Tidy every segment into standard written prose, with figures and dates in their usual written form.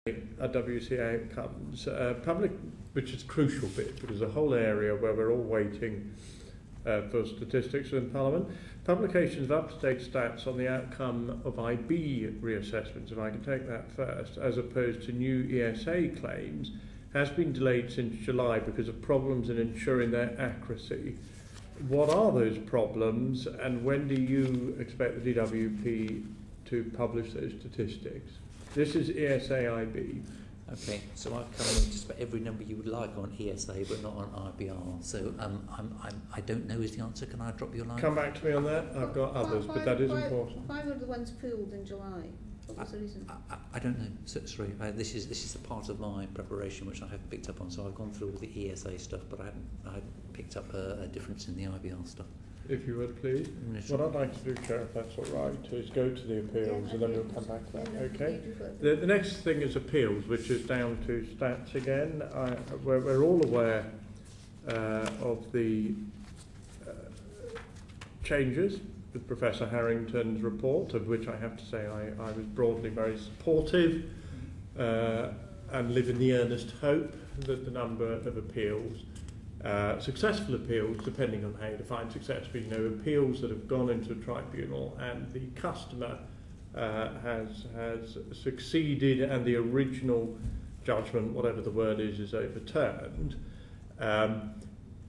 WCA outcomes, public, which is a crucial bit because the whole area where we're all waiting for statistics in Parliament, publications of up-to-date stats on the outcome of IB reassessments, if I can take that first, as opposed to new ESA claims, has been delayed since July because of problems in ensuring their accuracy. What are those problems, and when do you expect the DWP to publish those statistics? This is ESA IB. Okay, so I've come in just about every number you would like on ESA, but not on IBR. So I don't know is the answer. Can I drop your line? Come back to me on that. I've got others, but that is important. Why were the ones pooled in July? What was the reason? I don't know. So, sorry, this is the part of my preparation which I haven't picked up on. So I've gone through all the ESA stuff, but I haven't picked up a difference in the IBR stuff. If you would, please. What I'd like to do, Chair, if that's all right, is go to the appeals and then we'll come back to that, okay? The next thing is appeals, which is down to stats again. We're all aware of the changes with Professor Harrington's report, of which I have to say I was broadly very supportive and live in the earnest hope that the number of appeals, successful appeals, depending on how you define success, but appeals that have gone into a tribunal and the customer has succeeded and the original judgment, whatever the word is overturned,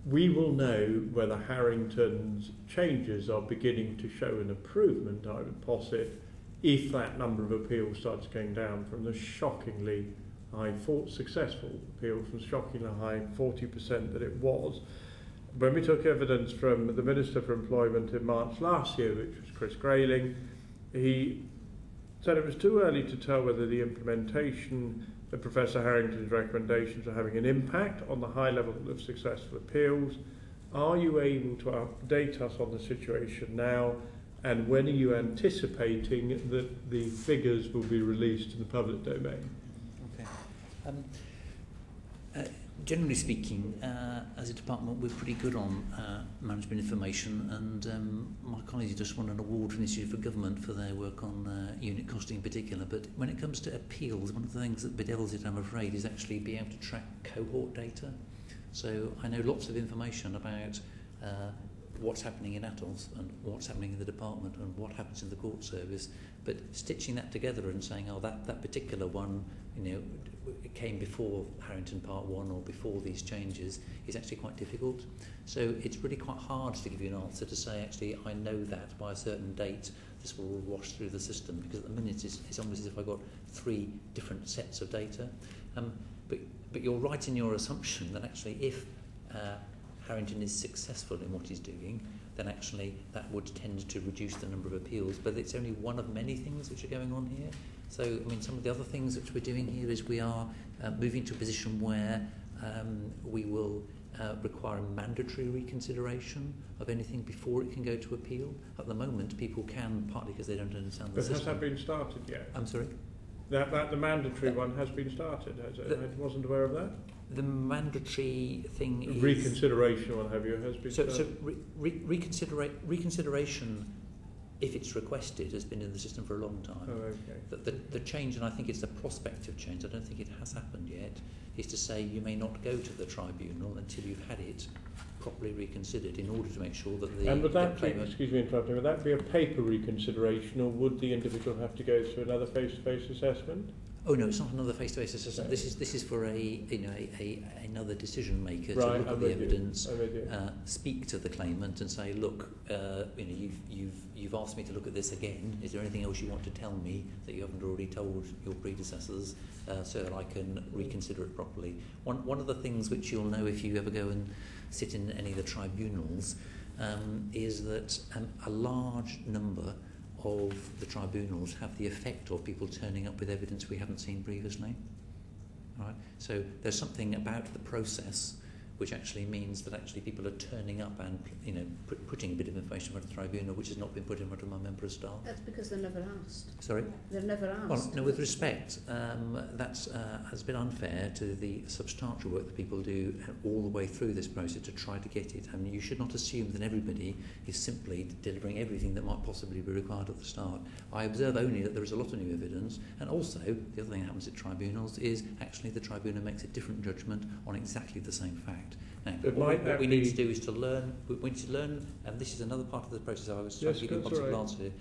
we will know whether Harrington's changes are beginning to show an improvement, I would posit, if that number of appeals starts going down from the shockingly high successful appeals from shockingly high 40% that it was. When we took evidence from the Minister for Employment in March last year, which was Chris Grayling, he said it was too early to tell whether the implementation of Professor Harrington's recommendations are having an impact on the high level of successful appeals. Are you able to update us on the situation now, and when are you anticipating that the figures will be released in the public domain? Generally speaking, as a department, we're pretty good on management information, and my colleagues just won an award from the Institute for Government for their work on unit costing in particular. But when it comes to appeals, one of the things that bedevils it, I'm afraid, is actually being able to track cohort data. So I know lots of information about what's happening in Atos and what's happening in the department and what happens in the court service, but stitching that together and saying, oh, that particular one, it came before Harrington Part 1 or before these changes, is actually quite difficult. So it's really quite hard to give you an answer to say, actually, I know that by a certain date this will all wash through the system, because at the minute it's almost as if I got 3 different sets of data. But you're right in your assumption that actually if Harrington is successful in what he's doing, then actually that would tend to reduce the number of appeals. But it's only one of many things which are going on here. So, I mean, some of the other things which we're doing here is we are moving to a position where we will require a mandatory reconsideration of anything before it can go to appeal. At the moment, people can, partly because they don't understand the system. But has that been started yet? I'm sorry? The mandatory one has been started, has it? I wasn't aware of that. The mandatory thing is... Reconsideration, what have you, has been started. So reconsideration, if it's requested, has been in the system for a long time. Oh, okay. The change, and I think it's the prospective change, I don't think it has happened yet, is to say you may not go to the tribunal until you've had it properly reconsidered in order to make sure that the... And would that be, excuse me interrupting, would that be a paper reconsideration, or would the individual have to go through another face-to-face assessment? Oh no, it's not another face-to-face assessment. Okay. This is for another decision maker to right, look at the evidence, speak to the claimant, and say, look, you've asked me to look at this again. Is there anything else you want to tell me that you haven't already told your predecessors, so that I can reconsider it properly? One of the things which you'll know if you ever go and sit in any of the tribunals is that a large number of the tribunals have the effect of people turning up with evidence we haven't seen previously. Right? So there's something about the process which actually means that actually people are turning up and putting a bit of information in front of the tribunal which has not been put in front of my member of staff. That's because they're never asked. Sorry? They're never asked. Well, no, with respect, that has been unfair to the substantial work that people do all the way through this process to try to get it. I mean, you should not assume that everybody is simply delivering everything that might possibly be required at the start. I observe only that there is a lot of new evidence, and also the other thing that happens at tribunals is actually the tribunal makes a different judgment on exactly the same fact. Now, what we need to do is to learn. We need to learn, and this is another part of the process. I was trying to give you a possible answer here.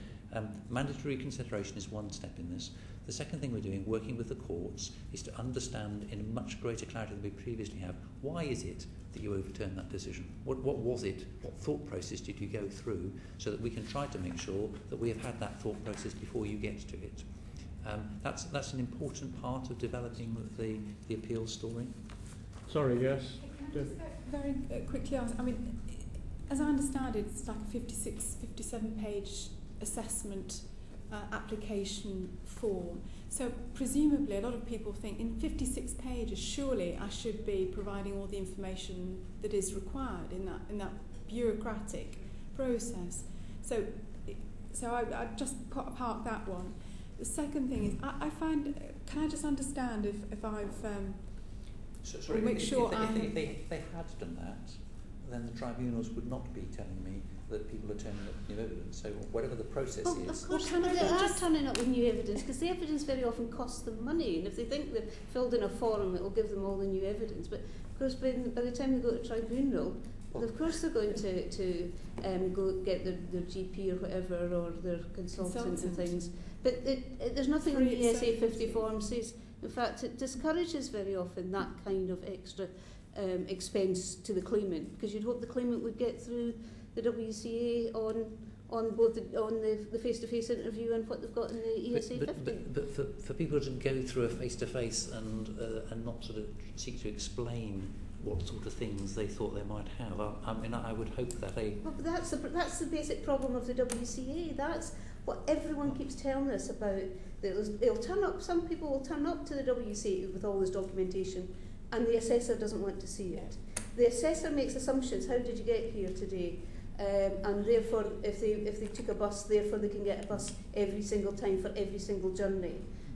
Mandatory consideration is one step in this. The second thing we're doing, working with the courts, is to understand in much greater clarity than we previously have, why is it that you overturned that decision? What was it? What thought process did you go through, so that we can try to make sure that we have had that thought process before you get to it. That's an important part of developing the appeals story. Sorry, yes. Can I just very quickly ask, I mean, as I understand it, it's like a 56, 57-page assessment application form. So presumably a lot of people think in 56 pages, surely I should be providing all the information that is required in that bureaucratic process. So I just park that one. The second thing is, I find, can I just understand if I've... Sorry, make sure if they had done that, then the tribunals would not be telling me that people are turning up with new evidence. So whatever the process is... Of course, they are turning up with new evidence, because the evidence very often costs them money, and if they think they've filled in a form, it will give them all the new evidence. But of course, by the time they go to tribunal, of course they're going to go get their GP or whatever, or their consultant and things. But there's nothing in the ESA 50 form says. In fact, it discourages very often that kind of extra expense to the claimant, because you'd hope the claimant would get through the WCA on both the face-to-face interview and what they've got in the ESA 50. But for people to go through a face-to-face and not sort of seek to explain what sort of things they thought they might have, I mean, I would hope that Well, but that's the basic problem of the WCA. That's what everyone keeps telling us about. They'll turn up. Some people will turn up to the WCA with all this documentation, and the assessor doesn't want to see it. The assessor makes assumptions. How did you get here today? And therefore, if they took a bus, therefore they can get a bus every single time for every single journey.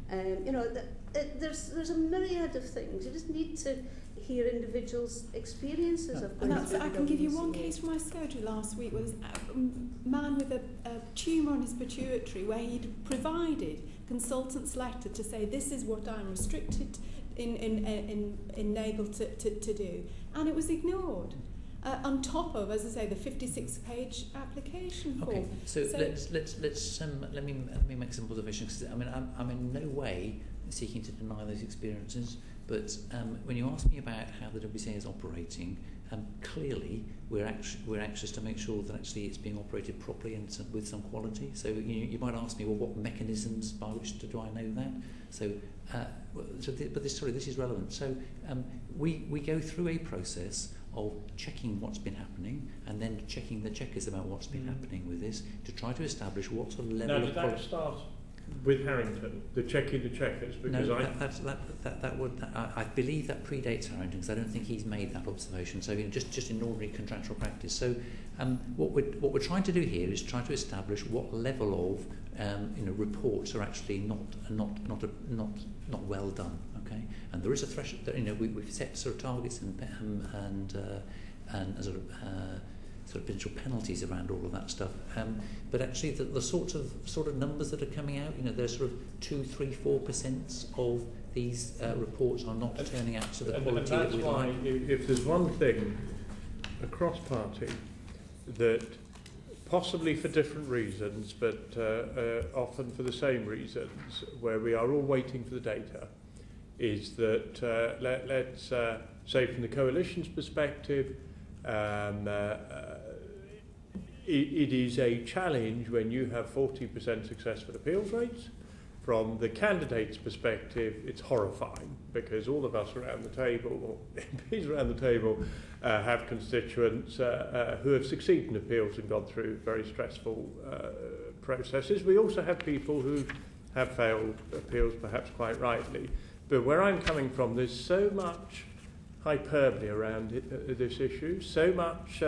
There's a myriad of things. You just need to hear individuals' experiences of going through the I can give you one WCA. case from my surgery last week, where there's a man with a tumour on his pituitary, where he'd provided consultant's letter to say this is what I'm restricted in able to do, and it was ignored. On top of, as I say, the 56-page application form. Okay, so let me make some observations. I mean, I'm in no way seeking to deny those experiences, but when you ask me about how the WCA is operating, clearly we're anxious to make sure that actually it's being operated properly and with some quality. So you might ask me, well, what mechanisms by which do I know that? So, this is relevant. So we go through a process of checking what's been happening, and then checking the checkers about what's been happening with this, to try to establish what sort of level of quality. Now, did that start with Harrington, the checking the checkers? Because no, I believe that predates Harrington, because I don't think he's made that observation. So just in ordinary contractual practice. So what we're trying to do here is try to establish what level of reports are actually not well done. Okay, and there is a threshold that we've set sort of targets and sort of potential penalties around all of that stuff. But actually, the sort of numbers that are coming out, there's sort of 2, 3, 4% of these reports are not turning out to the quality that we'd like. And that's why, if there's one thing across party that possibly for different reasons, but often for the same reasons, where we are all waiting for the data, is that let's say from the coalition's perspective, it is a challenge when you have 40% successful appeals rates. From the candidate's perspective, it's horrifying, because all of us around the table, or MPs around the table, have constituents who have succeeded in appeals and gone through very stressful processes. We also have people who have failed appeals, perhaps quite rightly. But where I'm coming from, there's so much hyperbole around this issue, so much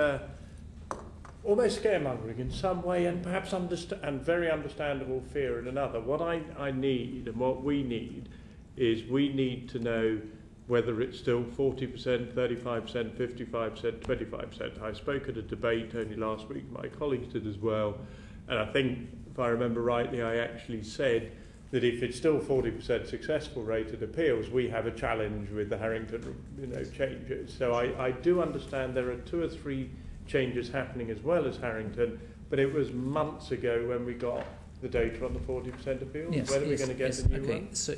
almost scaremongering in some way, and perhaps and very understandable fear in another. What I need and what we need is we need to know whether it's still 40%, 35%, 55%, 25%. I spoke at a debate only last week, my colleagues did as well, and I think, if I remember rightly, I actually said that if it's still 40% successful rate in appeals, we have a challenge with the Harrington changes. So I do understand there are 2 or 3 changes happening as well as Harrington, but it was months ago when we got the data on the 40% appeals. Yes, when are we going to get the new one? So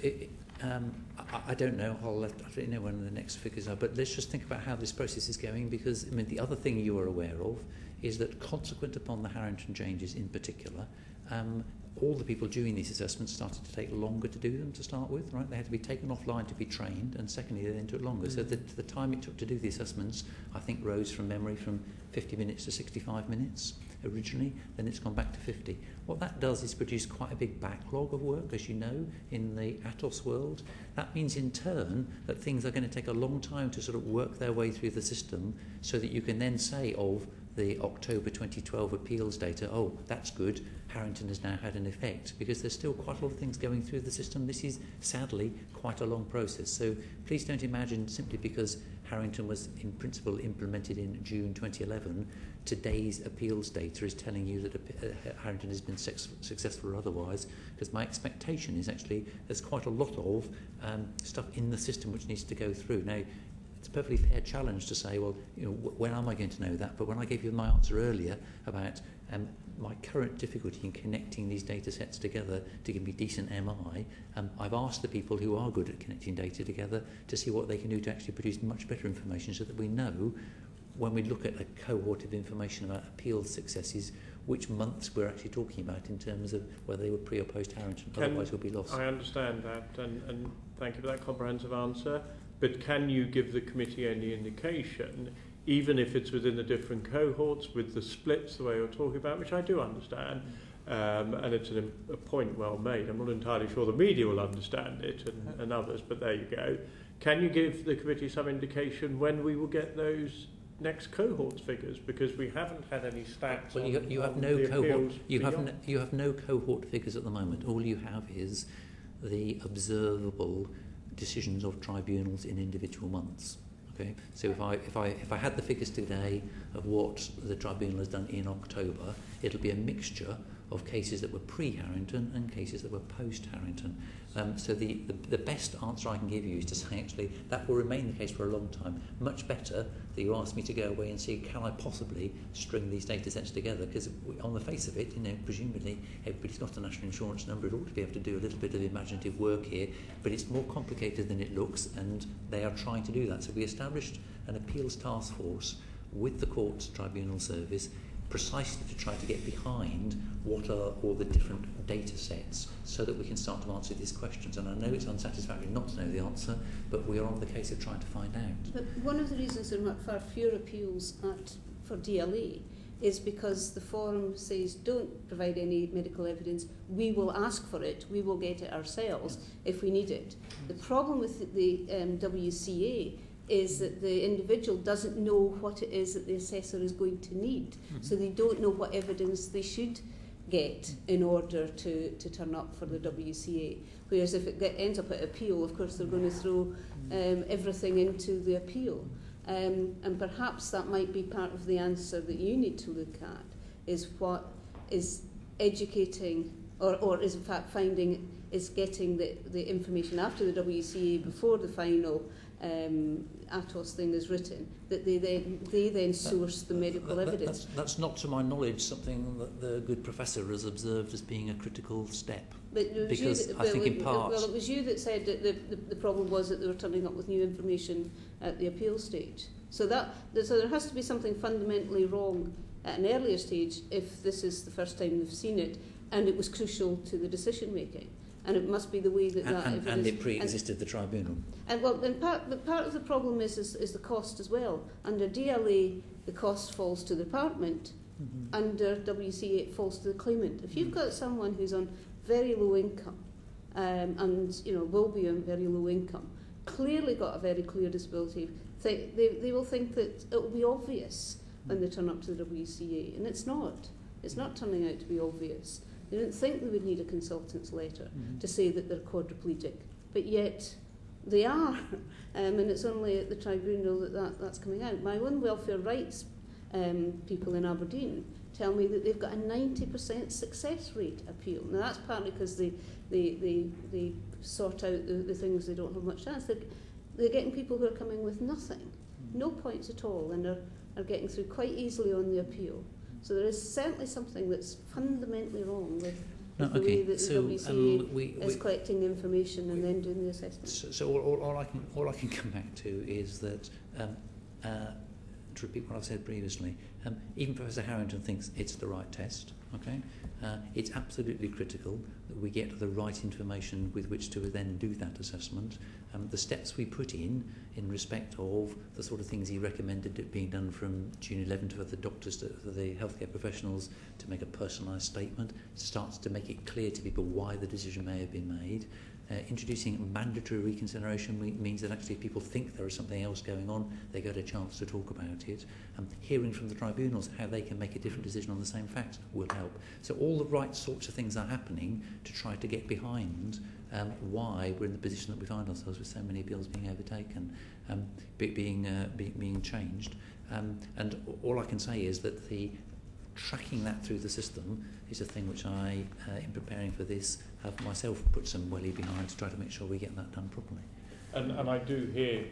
I don't know. I'll let you know when the next figures are. But let's just think about how this process is going, because I mean the other thing you are aware of is that consequent upon the Harrington changes in particular, all the people doing these assessments started to take longer to do them to start with, right? They had to be taken offline to be trained, and secondly, they then took longer. So the time it took to do the assessments, I think, rose from memory from 50 minutes to 65 minutes originally, then it's gone back to 50. What that does is produce quite a big backlog of work, as you know, in the Atos world. That means in turn that things are going to take a long time to sort of work their way through the system, so that you can then say of the October 2012 appeals data, oh, that's good, Harrington has now had an effect, because there's still quite a lot of things going through the system. This is, sadly, quite a long process. So please don't imagine simply because Harrington was in principle implemented in June 2011, today's appeals data is telling you that Harrington has been successful or otherwise, because my expectation is actually there's quite a lot of stuff in the system which needs to go through. Now, it's a perfectly fair challenge to say, well, you know, when am I going to know that? But when I gave you my answer earlier about my current difficulty in connecting these data sets together to give me decent MI, I've asked the people who are good at connecting data together to see what they can do to actually produce much better information, so that we know when we look at a cohort of information about appeals successes, which months we're actually talking about in terms of whether they were pre or post Harrington, otherwise we'll be lost. I understand that, and thank you for that comprehensive answer. But can you give the committee any indication, even if it's within the different cohorts, with the splits the way you're talking about, which I do understand, and it's a point well made. I'm not entirely sure the media will understand it and others, but there you go. Can you give the committee some indication when we will get those next cohorts figures? Because we haven't had any stats. Well, you have no cohort. You have no cohort figures at the moment. All you have is the observable decisions of tribunals in individual months. Okay, so if I had the figures today of what the tribunal has done in October, it'll be a mixture of cases that were pre-Harrington and cases that were post-Harrington. So the best answer I can give you is to say, actually, that will remain the case for a long time. Much better that you ask me to go away and see, can I possibly string these data sets together? Because on the face of it, you know, presumably everybody's got a national insurance number. It ought to be able to do a little bit of imaginative work here, but it's more complicated than it looks, and they are trying to do that. So we established an appeals task force with the Courts Tribunal Service, precisely to try to get behind what are all the different data sets, so that we can start to answer these questions. And I know it's unsatisfactory not to know the answer, but we are on the case of trying to find out. But one of the reasons there are far fewer appeals for DLA is because the forum says, don't provide any medical evidence, we will ask for it, we will get it ourselves if we need it. The problem with the WCA is that the individual doesn't know what it is that the assessor is going to need. So they don't know what evidence they should get in order to turn up for the WCA. Whereas if it ends up at appeal, of course they're going to throw everything into the appeal. And perhaps that might be part of the answer that you need to look at, is what is educating, or is in fact finding, is getting the information after the WCA before the final Atos thing is written, that they then source the medical evidence. That's not, to my knowledge, something that the good professor has observed as being a critical step. Because I think in part... Well, it was you that said that the problem was that they were turning up with new information at the appeal stage. So there has to be something fundamentally wrong at an earlier stage if this is the first time they've seen it, and it was crucial to the decision making. And it must be the way that evidence... And it pre-existed the tribunal. And part of the problem is the cost as well. Under DLA, the cost falls to the department. Under WCA, it falls to the claimant. If you've got someone who's on very low income, and will be on very low income, clearly got a very clear disability, they will think that it will be obvious when they turn up to the WCA, and it's not. It's not turning out to be obvious. They didn't think they would need a consultant's letter to say that they're quadriplegic, but yet they are, and it's only at the tribunal that's coming out. My own welfare rights people in Aberdeen tell me that they've got a 90% success rate appeal. Now that's partly because they sort out the things they don't have much chance. They're getting people who are coming with nothing, no points at all, and are getting through quite easily on the appeal. So there is certainly something that's fundamentally wrong with the way that the WCA is collecting the information and then doing the assessment. So all I can come back to is that, to repeat what I've said previously, even Professor Harrington thinks it's the right test. Okay, it's absolutely critical that we get the right information with which to then do that assessment. The steps we put in respect of the sort of things he recommended it being done from June 11 for the doctors, for the healthcare professionals to make a personalised statement, starts to make it clear to people why the decision may have been made. Introducing mandatory reconsideration means that actually if people think there is something else going on, they get a chance to talk about it. Hearing from the tribunals how they can make a different decision on the same facts will help. So all the right sorts of things are happening to try to get behind why we're in the position that we find ourselves with so many bills being overtaken, being changed. And all I can say is that the tracking that through the system is a thing which I, in preparing for this, have myself put some welly behind to try to make sure we get that done properly. And I do hear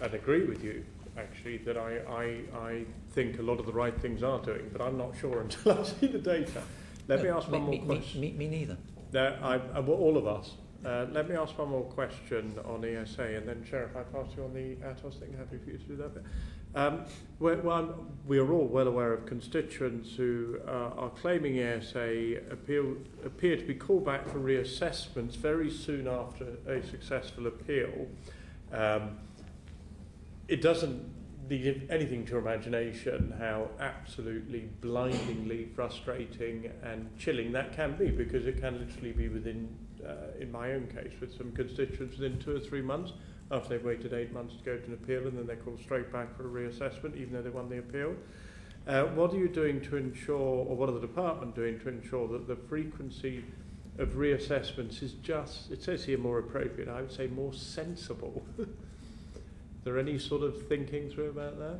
and agree with you, actually, that I think a lot of the right things are doing, but I'm not sure until I see the data. Let me ask one more question. Me neither. All of us. Let me ask one more question on ESA, and then, Sheriff, I pass you on the Atos thing. Happy for you to do that bit. We are all well aware of constituents who are claiming ESA appear to be called back for reassessments very soon after a successful appeal. It doesn't leave anything to your imagination how absolutely blindingly frustrating and chilling that can be, because it can literally be within, in my own case, with some constituents within 2 or 3 months after they've waited 8 months to go to an appeal, and then they're called straight back for a reassessment even though they won the appeal. What are you doing to ensure, or what are the department doing to ensure that the frequency of reassessments is just, it says here more appropriate, I would say more sensible? Is there any sort of thinking through about that?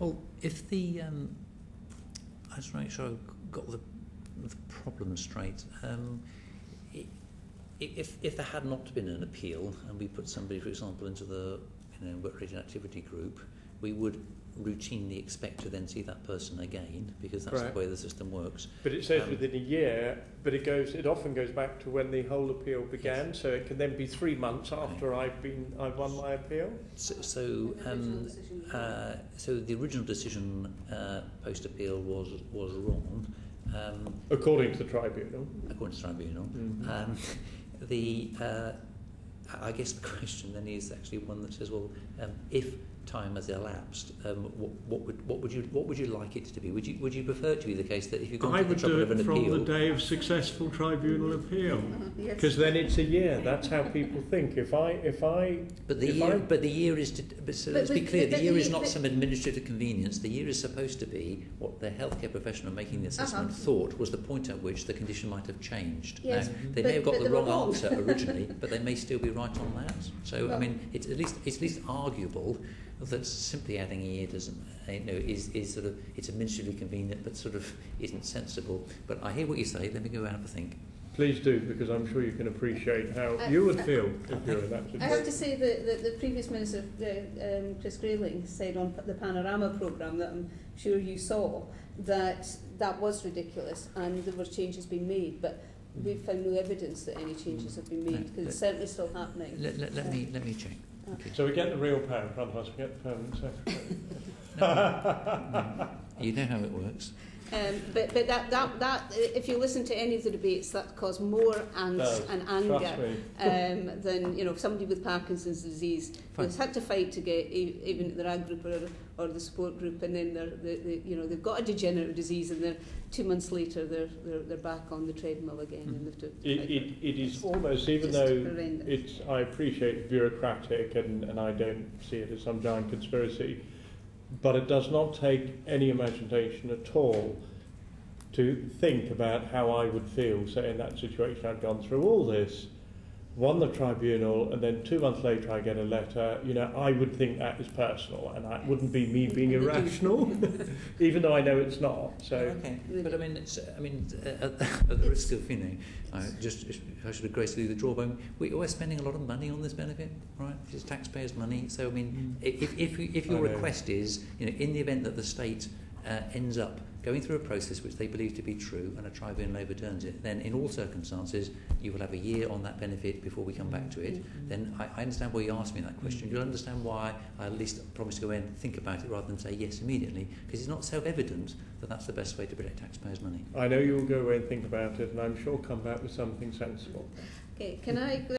Well, if the, I just want to make sure I've got the problem straight. If there had not been an appeal and we put somebody, for example, into the work-related activity group, we would routinely expect to then see that person again, because that's the way the system works. But it says within a year, but it often goes back to when the whole appeal began, so it can then be 3 months after I've won my appeal. So the original decision post-appeal was wrong. According to the tribunal. According to the tribunal. Mm-hmm. I guess the question then is actually one that says, well, if time has elapsed, what would you like it to be? Would you prefer it to be the case that if you've gone to the trouble of an appeal, from the day of successful tribunal appeal, because then it's a year. That's how people think. But the year is. So let's be clear. The year is not some administrative convenience. The year is supposed to be what the healthcare professional making the assessment thought was the point at which the condition might have changed. Yes, now, they may have got the wrong answer originally, but they may still be right on that. So I mean, it's at least arguable that simply adding a year doesn't, is sort of, it's administratively convenient, but sort of isn't sensible. But I hear what you say. Let me go and have a think. Please do, because I'm sure you can appreciate how you would feel if you're in that situation. I have to say that the previous Minister, Chris Grayling, said on the Panorama programme that I'm sure you saw that was ridiculous and there were changes being made, but we've found no evidence that any changes have been made, because it's certainly still happening. Let me check. Okay. So we get the real power in front of us, we get the permanent secretary. No. You know how it works. But that if you listen to any of the debates, that caused more angst and anger than somebody with Parkinson's disease who's had to fight to get even the RAG group or the support group, and then they've got a degenerative disease, and then 2 months later they're back on the treadmill again, and they've to it is almost, even though horrendous. I appreciate bureaucratic and I don't see it as some giant conspiracy, but it does not take any imagination at all to think about how I would feel, say, in that situation. I'd gone through all this, won the tribunal, and then 2 months later I get a letter. I would think that is personal, and that wouldn't be me being irrational, even though I know it's not. So, okay, but at the risk of I should have gracefully withdraw, but we're spending a lot of money on this benefit, right? It's taxpayers' money. So I mean, if your request is, in the event that the state ends up going through a process which they believe to be true and a tribunal overturns it, then in all circumstances you will have a year on that benefit before we come back to it. Then I understand why you asked me that question. You'll understand why I at least promise to go in and think about it rather than say yes immediately, because it's not self-evident that that's the best way to protect taxpayers' money. I know you'll go away and think about it, and I'm sure come back with something sensible. Okay, can I